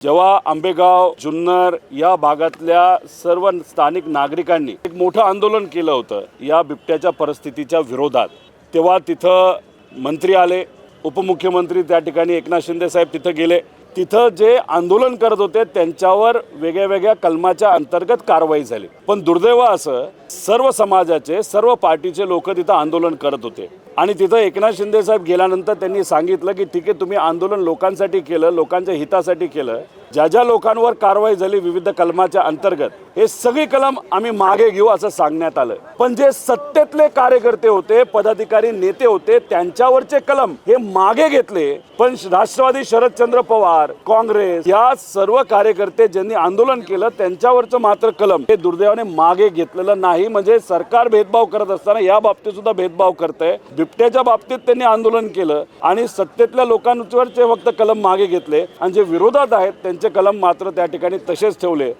जेव्हा आंबेगाव जुन्नर या भागातल्या सर्व स्थानिक नागरिकांनी एक मोठं आंदोलन केलं होतं या बिबट्याच्या परिस्थितीच्या विरोधात, तेव्हा तिथं मंत्री आले, उपमुख्यमंत्री त्या ठिकाणी एकनाथ शिंदे साहेब तिथं गेले. तिथं जे आंदोलन करत होते त्यांच्यावर वेगळ्या कलमाच्या अंतर्गत कारवाई झाली. पण दुर्दैव असं सर्व समाजाचे सर्व पार्टीचे लोक तिथं आंदोलन करत होते आणि तिथं एकनाथ शिंदे साहेब गेल्यानंतर त्यांनी सांगितलं की ठीक आहे, तुम्ही आंदोलन लोकांसाठी केलं, लोकांच्या हितासाठी केलं. ज्या ज्या लोकांवर कारवाई झाली विविध कलमाच्या अंतर्गत, हे सगळी कलम आम्ही मागे घेऊ असं सांगण्यात आलं. पण जे सत्तेतले कार्यकर्ते होते, पदाधिकारी, नेते होते, त्यांच्यावरचे कलम हे मागे घेतले. पण राष्ट्रवादी, शरदचंद्र पवार, काँग्रेस या सर्व कार्यकर्ते ज्यांनी आंदोलन केलं त्यांच्यावरचं मात्र कलम हे दुर्दैवाने मागे घेतलेलं नाही. म्हणजे सरकार भेदभाव करत असताना या बाबतीत सुद्धा भेदभाव करतंय. बिबट्याच्या बाबतीत त्यांनी आंदोलन केलं आणि सत्तेतल्या लोकांवरचे फक्त कलम मागे घेतले आणि जे विरोधात आहेत त्यांचे कलम मात्र त्या ठिकाणी तसेच ठेवले.